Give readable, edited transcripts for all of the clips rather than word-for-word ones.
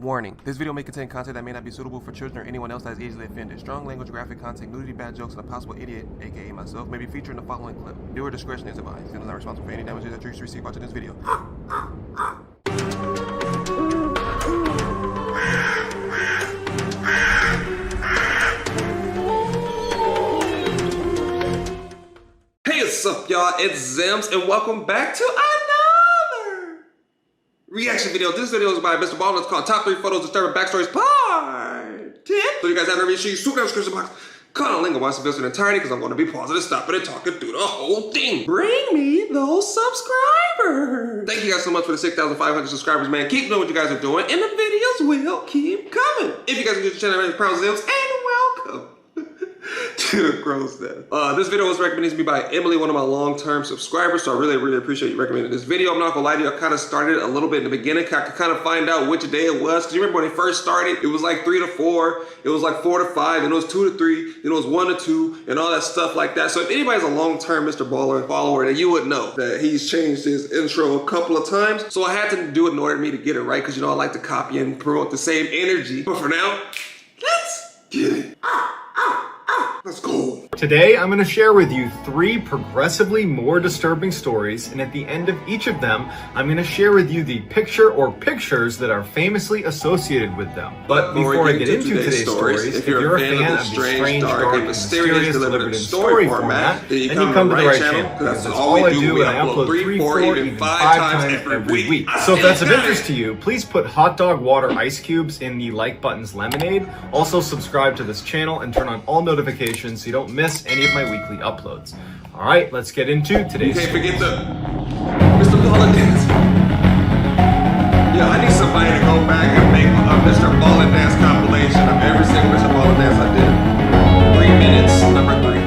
Warning, this video may contain content that may not be suitable for children or anyone else that is easily offended. Strong language, graphic content, nudity, bad jokes, and a possible idiot, aka myself, may be featured in the following clip. Viewer discretion is advised. Channel is not responsible for any damages that you receive watching this video. Hey, what's up, y'all? It's Zems, and welcome back to another reaction video. This video is by Mrballen. It's called Top 3 Photos Disturbing Backstories Part 10. So you guys have to make sure you swoop down the description box, cut on a link and watch the video in entirety because I'm going to be pausing and stopping and talking through the whole thing. Bring me those subscribers. Thank you guys so much for the 6,500 subscribers, man. Keep doing what you guys are doing, and the videos will keep coming. If you guys are new to the channel, Reprisalzems, and welcome to the Crow's Nest. This video was recommended to me by Emily, one of my long-term subscribers, so I really appreciate you recommending this video. I'm not gonna lie to you, I kind of started a little bit in the beginning. I could kind of find out which day it was, because you remember when it first started, it was like 3 to 4, it was like 4 to 5, and it was 2 to 3, then it was 1 to 2, and all that stuff like that. So if anybody's a long-term Mrballen follower, then you would know that he's changed his intro a couple of times. So I had to do it in order for me to get it right, because you know I like to copy and promote the same energy. But for now, let's get it. Let's go. Today, I'm going to share with you 3 progressively more disturbing stories, and at the end of each of them, I'm going to share with you the picture or pictures that are famously associated with them. But before I get into today's stories, if you're a fan of the strange, dark, and mysterious delivered in story format, then you come to the right channel, because that's all I do, and I upload 3, 4, even 5 times every week. So if that's of interest to you, please put hot dog water ice cubes in the like button's lemonade. Also subscribe to this channel and turn on all notifications so you don't miss any of my weekly uploads. All right, let's get into today's. You can't forget the Mrballen dance. Yeah, I need somebody to go back and make a Mrballen dance compilation of every single Mrballen dance I did. 3 minutes, number 3.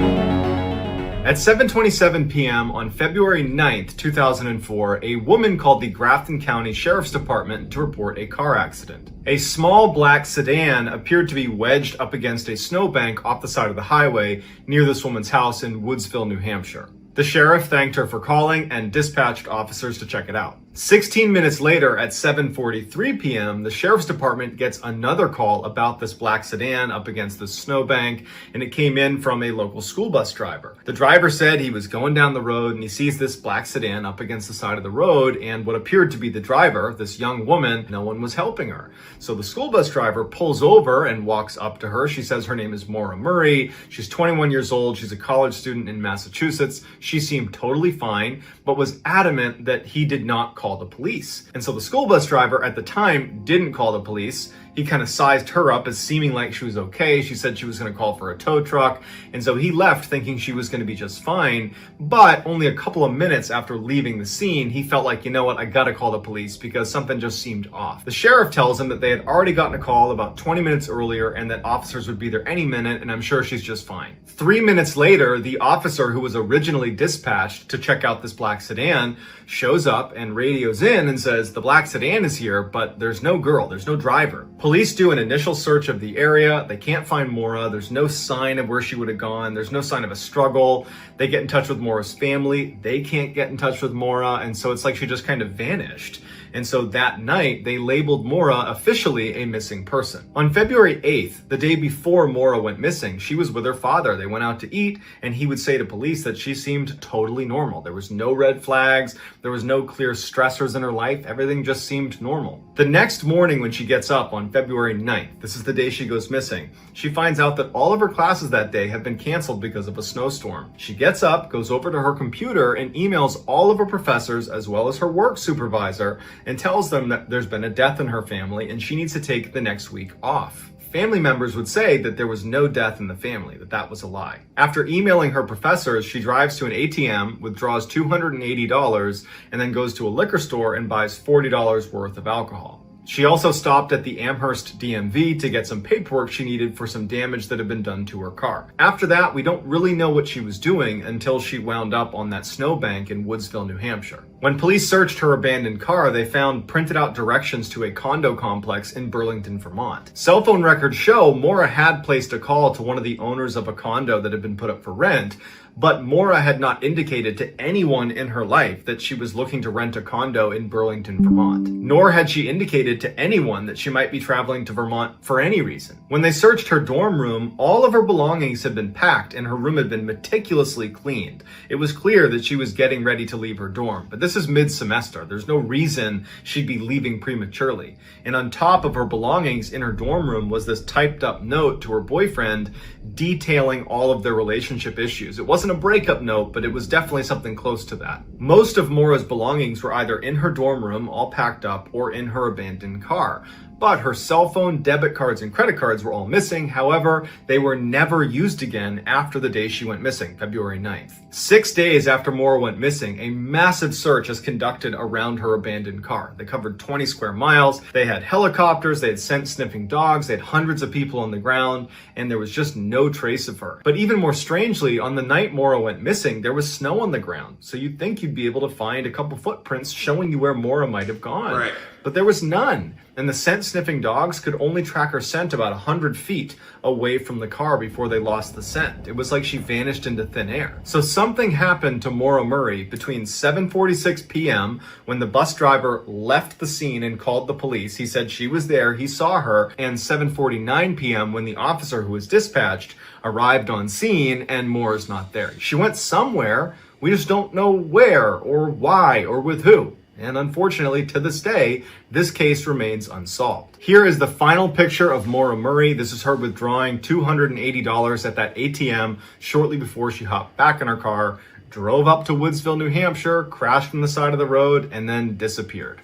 At 7:27 p.m. on February 9th, 2004, a woman called the Grafton County Sheriff's Department to report a car accident. A small black sedan appeared to be wedged up against a snowbank off the side of the highway near this woman's house in Woodsville, New Hampshire. The sheriff thanked her for calling and dispatched officers to check it out. 16 minutes later, at 7:43 p.m., the sheriff's department gets another call about this black sedan up against the snowbank, and it came in from a local school bus driver. The driver said he was going down the road and he sees this black sedan up against the side of the road, and what appeared to be the driver, this young woman, no one was helping her. So the school bus driver pulls over and walks up to her. She says her name is Maura Murray. She's 21 years old. She's a college student in Massachusetts. She seemed totally fine, but was adamant that he did not call the police. And so the school bus driver at the time didn't call the police. He kind of sized her up as seeming like she was okay. She said she was going to call for a tow truck. And so he left thinking she was going to be just fine. But only a couple of minutes after leaving the scene, he felt like, you know what, I got to call the police because something just seemed off. The sheriff tells him that they had already gotten a call about 20 minutes earlier and that officers would be there any minute, and I'm sure she's just fine. 3 minutes later, the officer who was originally dispatched to check out this black sedan shows up and radios in and says, the black sedan is here, but there's no girl, there's no driver. Police do an initial search of the area. They can't find Maura. There's no sign of where she would have gone. There's no sign of a struggle. They get in touch with Maura's family. They can't get in touch with Maura. And so it's like she just kind of vanished. And so that night, they labeled Maura officially a missing person. On February 8th, the day before Maura went missing, she was with her father. They went out to eat, and he would say to police that she seemed totally normal. There was no red flags. There was no clear stressors in her life. Everything just seemed normal. The next morning when she gets up on February 9th, this is the day she goes missing, she finds out that all of her classes that day have been canceled because of a snowstorm. She gets up, goes over to her computer, and emails all of her professors as well as her work supervisor and tells them that there's been a death in her family and she needs to take the next week off. Family members would say that there was no death in the family, that was a lie. After emailing her professors, she drives to an ATM, withdraws $280, and then goes to a liquor store and buys $40 worth of alcohol. She also stopped at the Amherst DMV to get some paperwork she needed for some damage that had been done to her car. After that, we don't really know what she was doing until she wound up on that snowbank in Woodsville, New Hampshire. When police searched her abandoned car, they found printed out directions to a condo complex in Burlington, Vermont. Cell phone records show Maura had placed a call to one of the owners of a condo that had been put up for rent, but Maura had not indicated to anyone in her life that she was looking to rent a condo in Burlington, Vermont. Nor had she indicated to anyone that she might be traveling to Vermont for any reason. When they searched her dorm room, all of her belongings had been packed and her room had been meticulously cleaned. It was clear that she was getting ready to leave her dorm, but this is mid-semester. There's no reason she'd be leaving prematurely. And on top of her belongings in her dorm room was this typed up note to her boyfriend detailing all of their relationship issues. It wasn't a breakup note, but it was definitely something close to that. Most of Maura's belongings were either in her dorm room, all packed up, or in her abandoned car. But her cell phone, debit cards, and credit cards were all missing. However, they were never used again after the day she went missing, February 9th. 6 days after Maura went missing, a massive search is conducted around her abandoned car. They covered 20 square miles. They had helicopters. They had scent sniffing dogs. They had hundreds of people on the ground, and there was just no trace of her. But even more strangely, on the night Maura went missing, there was snow on the ground. So you'd think you'd be able to find a couple footprints showing you where Maura might have gone. Right. But there was none. And the scent-sniffing dogs could only track her scent about 100 feet away from the car before they lost the scent. It was like she vanished into thin air. So something happened to Maura Murray between 7:46 p.m. when the bus driver left the scene and called the police. He said she was there, he saw her, and 7:49 p.m. when the officer who was dispatched arrived on scene and Maura's not there. She went somewhere. We just don't know where or why or with who. And unfortunately, to this day, this case remains unsolved. Here is the final picture of Maura Murray. This is her withdrawing $280 at that ATM shortly before she hopped back in her car, drove up to Woodsville, New Hampshire, crashed on the side of the road, and then disappeared.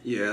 Yeah,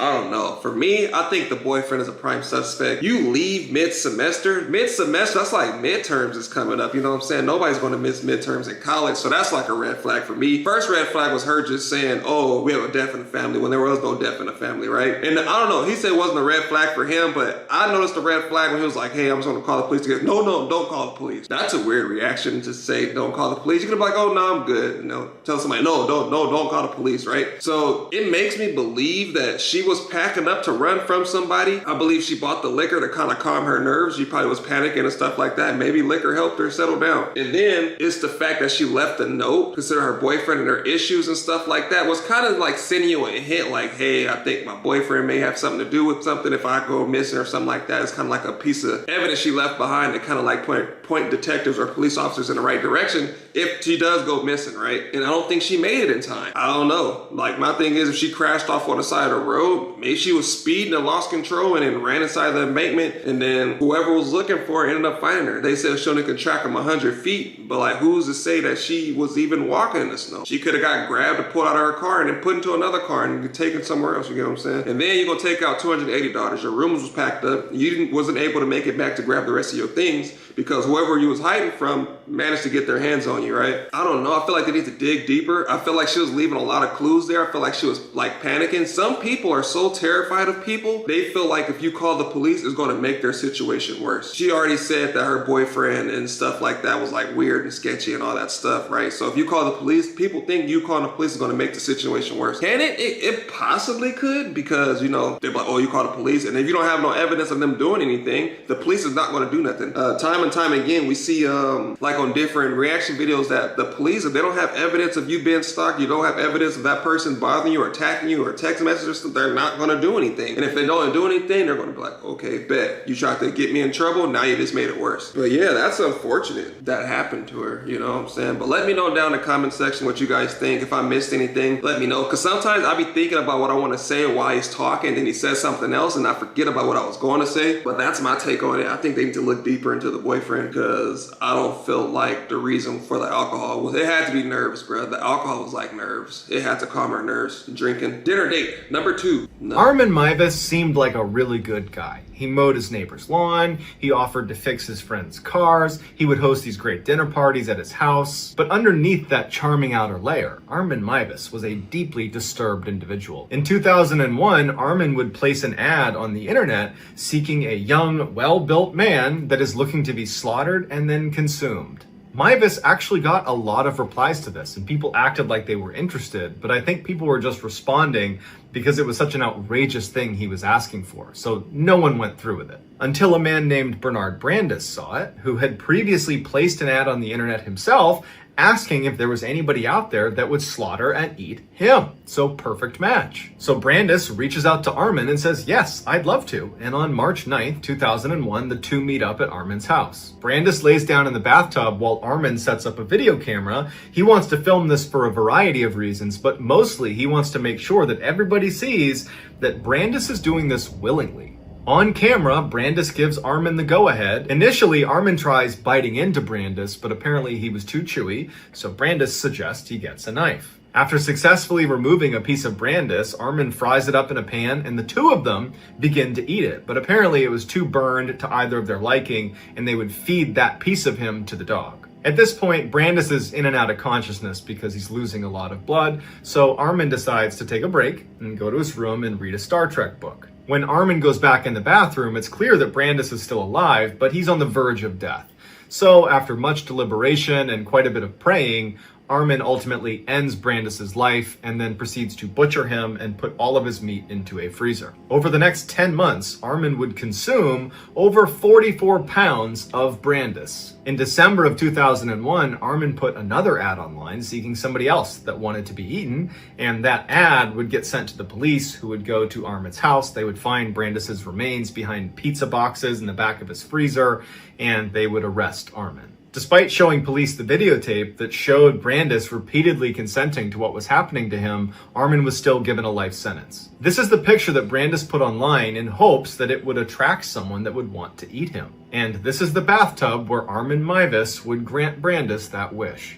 I don't know. For me, I think the boyfriend is a prime suspect. You leave mid-semester, that's like midterms is coming up, you know what I'm saying? Nobody's going to miss midterms in college, so that's like a red flag for me. First red flag was her just saying, oh, we have a death in the family, when there was no death in the family, right? And I don't know, he said it wasn't a red flag for him, but I noticed a red flag when he was like, hey, I'm just going to call the police. To get, no, don't call the police. That's a weird reaction to say, don't call the police. You could be like, oh, no, I'm good. You know, tell somebody, no, don't call the police, right? So it makes me believe that she was packing up to run from somebody. I believe she bought the liquor to kind of calm her nerves. She probably was panicking and stuff like that. Maybe liquor helped her settle down. And then it's the fact that she left a note, consider her boyfriend and her issues and stuff like that, was kind of like sending you a hint like, hey, I think my boyfriend may have something to do with something if I go missing or something like that. It's kind of like a piece of evidence she left behind to kind of like point detectives or police officers in the right direction if she does go missing, right? And I don't think she made it in time. I don't know. Like, my thing is, if she crashed off on the side of the road, maybe she was speeding and lost control and then ran inside the embankment, and then whoever was looking for her ended up finding her. They said she only could track them 100 feet, but like, who's to say that she was even walking in the snow? She could have got grabbed and pulled out of her car and then put into another car and taken somewhere else, you get what I'm saying? And then you're gonna take out $280. Your room was packed up. You wasn't able to make it back to grab the rest of your things because whoever you was hiding from managed to get their hands on you, right? I don't know. I feel like they need to dig deeper. I feel like she was leaving a lot of clues there. I feel like she was like panicking. Some people are so terrified of people, they feel like if you call the police, it's going to make their situation worse. She already said that her boyfriend and stuff like that was like weird and sketchy and all that stuff, right? So if you call the police, people think you calling the police is going to make the situation worse. Can it? It possibly could, because, you know, they're like, oh, you call the police. And if you don't have no evidence of them doing anything, the police is not going to do nothing. Time and time again, we see like on different reaction videos that the police, if they don't have evidence of you being stalked, you don't have evidence of that person bothering you or attacking you or text messages, they're not going to do anything. And if they don't do anything, they're going to be like, okay, bet. You tried to get me in trouble, now you just made it worse. But yeah, that's unfortunate that happened to her, you know what I'm saying? But let me know down in the comment section what you guys think. If I missed anything, let me know. Because sometimes I be thinking about what I want to say while he's talking, then he says something else and I forget about what I was going to say. But that's my take on it. I think they need to look deeper into the boyfriend, because I don't feel like the reason for the alcohol was, it had to be nerves, bro. The alcohol was like nerves. It had to calm her nerves. Drinking. Dinner date number 2. No. Armin Mybus seemed like a really good guy. He mowed his neighbor's lawn, he offered to fix his friends' cars, he would host these great dinner parties at his house. But underneath that charming outer layer, Armin Mybus was a deeply disturbed individual. In 2001, Armin would place an ad on the internet seeking a young, well-built man that is looking to be slaughtered and then consumed. Mybus actually got a lot of replies to this, and people acted like they were interested, but I think people were just responding because it was such an outrageous thing he was asking for, so no one went through with it. Until a man named Brandis saw it, who had previously placed an ad on the internet himself, asking if there was anybody out there that would slaughter and eat him. So perfect match. So Brandis reaches out to Armin and says, yes, I'd love to. And on March 9th, 2001, the two meet up at Armin's house. Brandis lays down in the bathtub while Armin sets up a video camera. He wants to film this for a variety of reasons, but mostly he wants to make sure that everybody sees that Brandis is doing this willingly. On camera, Brandis gives Armin the go-ahead. Initially, Armin tries biting into Brandis, but apparently he was too chewy, so Brandis suggests he gets a knife. After successfully removing a piece of Brandis, Armin fries it up in a pan, and the two of them begin to eat it. But apparently it was too burned to either of their liking, and they would feed that piece of him to the dog. At this point, Brandis is in and out of consciousness because he's losing a lot of blood, so Armin decides to take a break and go to his room and read a Star Trek book. When Armin goes back in the bathroom, it's clear that Brandis is still alive, but he's on the verge of death. So, after much deliberation and quite a bit of praying, Armin ultimately ends Brandis's life and then proceeds to butcher him and put all of his meat into a freezer. Over the next 10 months, Armin would consume over 44 pounds of Brandis. In December of 2001, Armin put another ad online seeking somebody else that wanted to be eaten, and that ad would get sent to the police, who would go to Armin's house. They would find Brandis's remains behind pizza boxes in the back of his freezer, and they would arrest Armin. Despite showing police the videotape that showed Brandis repeatedly consenting to what was happening to him, Armin was still given a life sentence. This is the picture that Brandis put online in hopes that it would attract someone that would want to eat him. And this is the bathtub where Armin Mybus would grant Brandis that wish.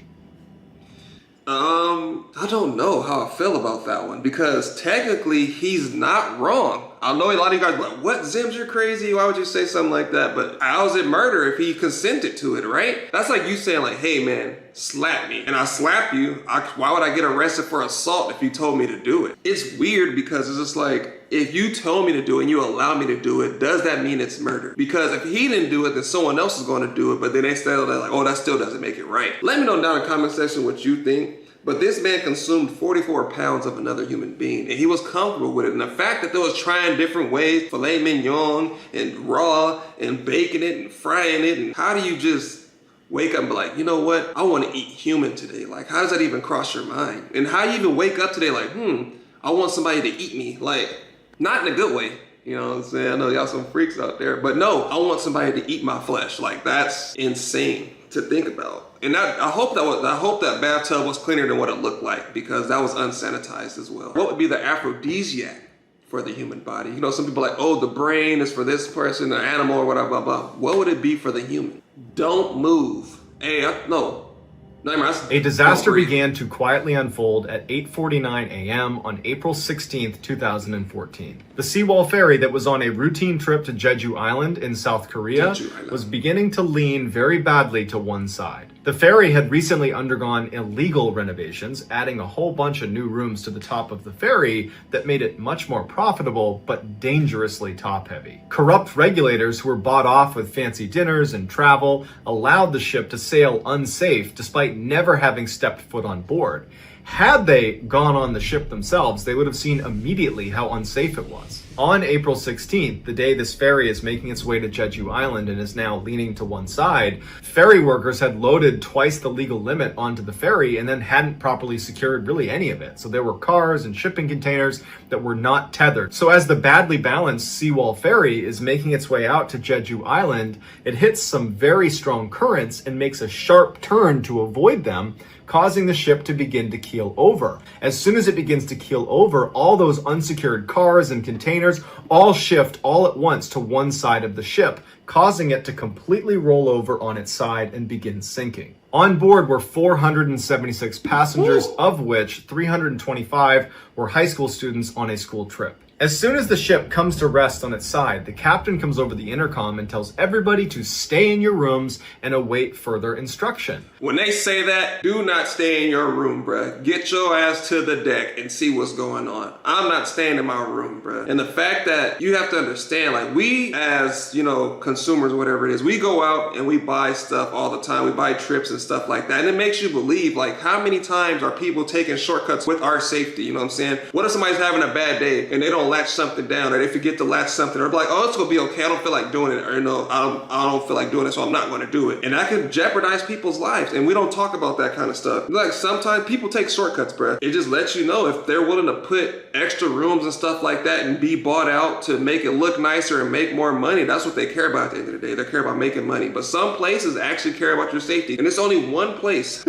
I don't know how I feel about that one, because technically he's not wrong. I know a lot of you guys are like, what, Zems, you're crazy? Why would you say something like that? But how is it murder if he consented to it, right? That's like you saying like, hey man, slap me. And I slap you, why would I get arrested for assault if you told me to do it? It's weird because it's just like, if you told me to do it and you allow me to do it, does that mean it's murder? Because if he didn't do it, then someone else is going to do it, but then they still like, oh, that still doesn't make it right. Let me know down in the comment section what you think. But this man consumed 44 pounds of another human being, and he was comfortable with it. And the fact that they was trying different ways, filet mignon and raw and baking it and frying it, and how do you just wake up and be like, you know what, I want to eat human today? Like, how does that even cross your mind? And how do you even wake up today like, I want somebody to eat me? Like, not in a good way. You know what I'm saying? I know y'all some freaks out there, but no, I want somebody to eat my flesh. Like, that's insane to think about. And I hope that bathtub was cleaner than what it looked like, because that was unsanitized as well. What would be the aphrodisiac for the human body? You know, some people are like, oh, the brain is for this person, the animal, or whatever, blah, blah. What would it be for the human? Don't move. Hey, no. A disaster began to quietly unfold at 8:49 a.m. on April 16th, 2014. The Seawall Ferry that was on a routine trip to Jeju Island in South Korea was beginning to lean very badly to one side. The ferry had recently undergone illegal renovations, adding a whole bunch of new rooms to the top of the ferry that made it much more profitable, but dangerously top-heavy. Corrupt regulators who were bought off with fancy dinners and travel allowed the ship to sail unsafe despite never having stepped foot on board. Had they gone on the ship themselves, they would have seen immediately how unsafe it was. On April 16th, the day this ferry is making its way to Jeju Island and is now leaning to one side, ferry workers had loaded twice the legal limit onto the ferry and then hadn't properly secured really any of it. So there were cars and shipping containers that were not tethered. So as the badly balanced Seawall Ferry is making its way out to Jeju Island, it hits some very strong currents and makes a sharp turn to avoid them, causing the ship to begin to keel over. As soon as it begins to keel over, all those unsecured cars and containers all shift all at once to one side of the ship, causing it to completely roll over on its side and begin sinking. On board were 476 passengers, of which 325 were high school students on a school trip. As soon as the ship comes to rest on its side, the captain comes over the intercom and tells everybody to stay in your rooms and await further instruction. When they say that, do not stay in your room, bruh. Get your ass to the deck and see what's going on. I'm not staying in my room, bruh. And the fact that you have to understand, like, we as, consumers, whatever it is, we go out and we buy stuff all the time. We buy trips and stuff like that. And it makes you believe, like, how many times are people taking shortcuts with our safety? You know what I'm saying? What if somebody's having a bad day and they don't latch something down, or they forget to latch something, or like, oh, it's gonna be okay, I don't feel like doing it, or I don't feel like doing it, so I'm not gonna do it. And that can jeopardize people's lives, and we don't talk about that kind of stuff. Like, sometimes people take shortcuts, bruh. It just lets you know if they're willing to put extra rooms and stuff like that and be bought out to make it look nicer and make more money. That's what they care about at the end of the day. They care about making money. But some places actually care about your safety, and it's only one place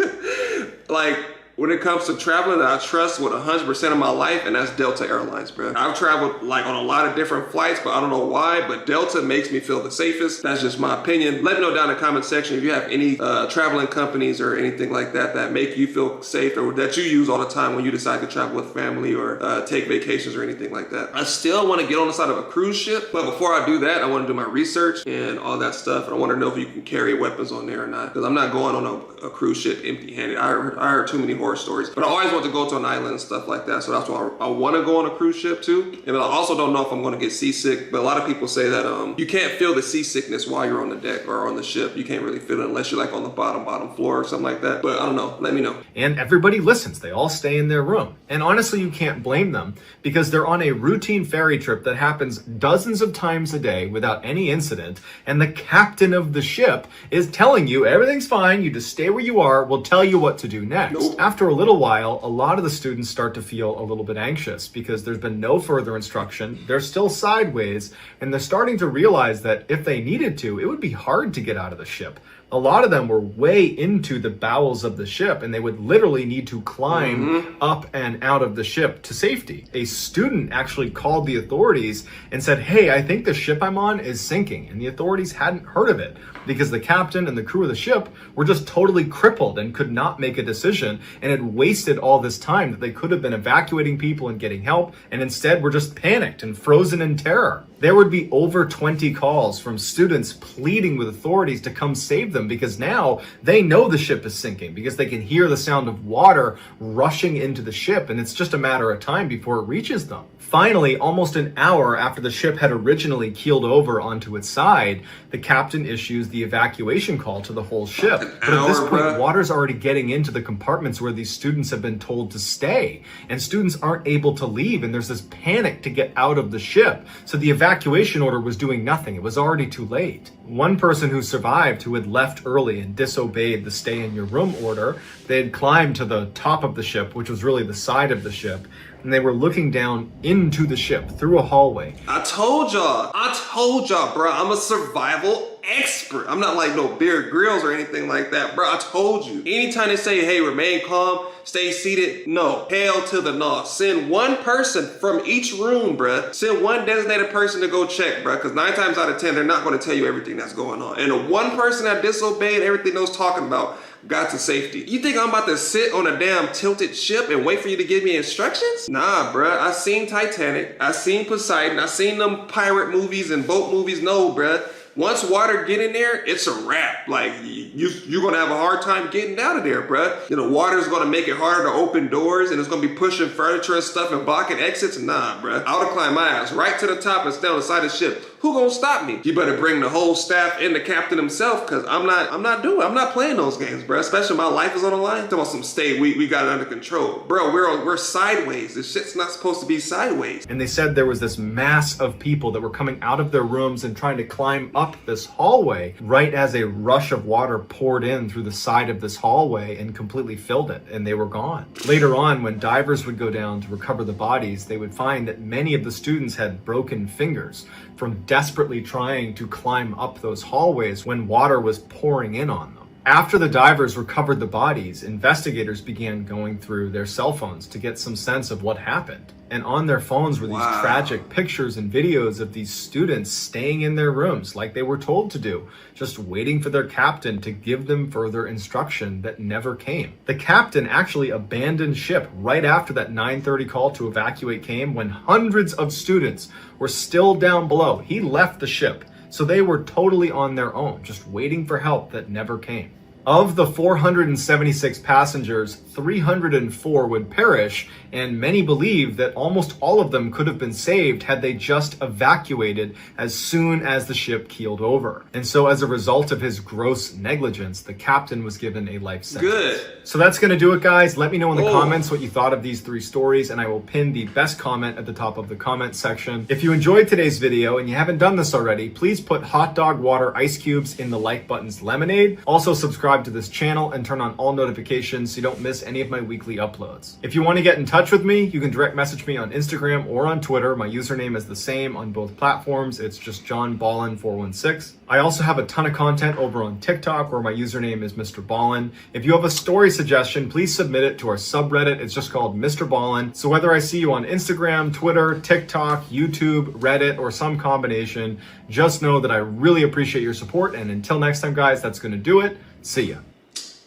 like, when it comes to traveling that I trust with 100% of my life, and that's Delta Airlines, bro. I've traveled like on a lot of different flights, but I don't know why, but Delta makes me feel the safest. That's just my opinion. Let me know down in the comment section if you have any traveling companies or anything like that that make you feel safe, or that you use all the time when you decide to travel with family or take vacations or anything like that. I still want to get on the side of a cruise ship, but before I do that, I want to do my research and all that stuff. And I want to know if you can carry weapons on there or not, because I'm not going on a cruise ship empty-handed. I heard too many horror stories, but I always want to go to an island and stuff like that, so that's why I want to go on a cruise ship too. And I also don't know if I'm going to get seasick, but a lot of people say that you can't feel the seasickness while you're on the deck or on the ship. You can't really feel it unless you're like on the bottom floor or something like that, but I don't know. Let me know. And everybody listens. They all stay in their room. And honestly, you can't blame them, because they're on a routine ferry trip that happens dozens of times a day without any incident, and the captain of the ship is telling you everything's fine, you just stay where you are, we'll tell you what to do next. Nope. After a little while, a lot of the students start to feel a little bit anxious because there's been no further instruction, they're still sideways, and they're starting to realize that if they needed to, it would be hard to get out of the ship. A lot of them were way into the bowels of the ship, and they would literally need to climb up and out of the ship to safety. A student actually called the authorities and said, hey, I think the ship I'm on is sinking. And the authorities hadn't heard of it because the captain and the crew of the ship were just totally crippled and could not make a decision, and had wasted all this time that they could have been evacuating people and getting help, and instead were just panicked and frozen in terror. There would be over 20 calls from students pleading with authorities to come save them, because now they know the ship is sinking, because they can hear the sound of water rushing into the ship, and it's just a matter of time before it reaches them. Finally, almost an hour after the ship had originally keeled over onto its side, the captain issues the evacuation call to the whole ship. But at this point, water's already getting into the compartments where these students have been told to stay, and students aren't able to leave, and there's this panic to get out of the ship. So the evacuation order was doing nothing. It was already too late. One person who survived, who had left early and disobeyed the stay in your room order, they had climbed to the top of the ship, which was really the side of the ship, and they were looking down into the ship through a hallway. I told y'all, bro, I'm a survival expert. I'm not like no Bear Grylls or anything like that, bro. I told you. Anytime they say, hey, remain calm, stay seated, no. Hell to the no. Send one person from each room, bro. Send one designated person to go check, bro, because 9 times out of 10, they're not going to tell you everything that's going on. And the one person that disobeyed everything they was talking about got to safety. You think I'm about to sit on a damn tilted ship and wait for you to give me instructions? Nah, bruh. I seen Titanic. I seen Poseidon. I seen them pirate movies and boat movies. No, bruh. Once water get in there, it's a wrap. Like, you're gonna have a hard time getting out of there, bruh. You know, water's gonna make it harder to open doors, and it's gonna be pushing furniture and stuff and blocking exits. Nah, bruh. I would've climbed my ass right to the top and stay on the side of the ship. Who gonna stop me? You better bring the whole staff and the captain himself, cause I'm not playing those games, bruh. Especially my life is on the line. Talking about some stay, we got it under control. Bro, we're sideways. This shit's not supposed to be sideways. And they said there was this mass of people that were coming out of their rooms and trying to climb up this hallway right as a rush of water poured in through the side of this hallway and completely filled it, and they were gone. Later on, when divers would go down to recover the bodies, they would find that many of the students had broken fingers from desperately trying to climb up those hallways when water was pouring in on them. After the divers recovered the bodies, investigators began going through their cell phones to get some sense of what happened. And on their phones were these tragic pictures and videos of these students staying in their rooms like they were told to do, just waiting for their captain to give them further instruction that never came. The captain actually abandoned ship right after that 9:30 call to evacuate came, when hundreds of students were still down below. He left the ship, so they were totally on their own, just waiting for help that never came. Of the 476 passengers, 304 would perish, and many believe that almost all of them could have been saved had they just evacuated as soon as the ship keeled over. And so as a result of his gross negligence, the captain was given a life sentence. Good. So that's going to do it, guys. Let me know in the comments what you thought of these 3 stories, and I will pin the best comment at the top of the comment section. If you enjoyed today's video and you haven't done this already, please put hot dog water ice cubes in the like button's lemonade. Also subscribe to this channel and turn on all notifications so you don't miss any of my weekly uploads. If you want to get in touch with me, you can direct message me on Instagram or on Twitter. My username is the same on both platforms. It's just JohnBallen416. I also have a ton of content over on TikTok where my username is Mrballen. If you have a story suggestion, please submit it to our subreddit. It's just called Mrballen. So whether I see you on Instagram, Twitter, TikTok, YouTube, Reddit, or some combination, just know that I really appreciate your support. And until next time, guys, that's going to do it. See ya.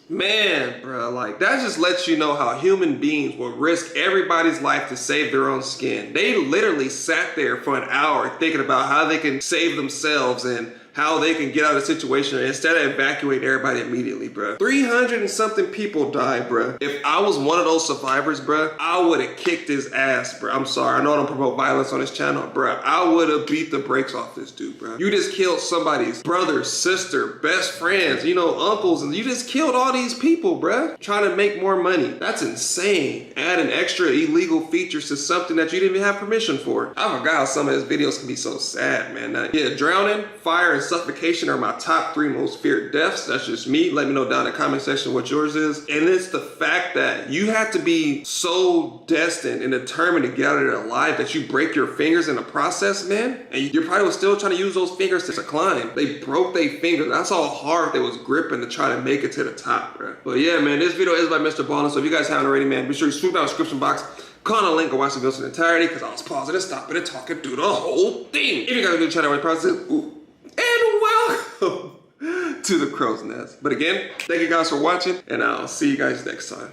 Man, bro, like that just lets you know how human beings will risk everybody's life to save their own skin. They literally sat there for an hour thinking about how they can save themselves and how they can get out of the situation instead of evacuating everybody immediately, bro. 300 and something people died, bro. If I was one of those survivors, bro, I would have kicked his ass, bro. I'm sorry, I know I don't promote violence on this channel, bro. I would have beat the brakes off this dude, bro. You just killed somebody's brother, sister, best friends, you know, uncles, and you just killed all these people, bro. Trying to make more money. That's insane. Adding extra illegal features to something that you didn't even have permission for. I forgot how some of his videos can be so sad, man. Yeah, drowning, fire, and suffocation are my top 3 most feared deaths. That's just me. Let me know down in the comment section what yours is. And it's the fact that you have to be so destined and determined to get out of there alive that you break your fingers in the process, man. And you probably was still trying to use those fingers to climb. They broke their fingers. That's how hard they was gripping to try to make it to the top, bro. But yeah, man, this video is by Mrballen. So if you guys haven't already, man, be sure you swoop down the description box, click on the link, and watch the video in entirety, because I was pausing and stopping and talking through the whole thing. If you guys are new to the channel, and welcome to the crow's nest. But again, thank you guys for watching, and I'll see you guys next time.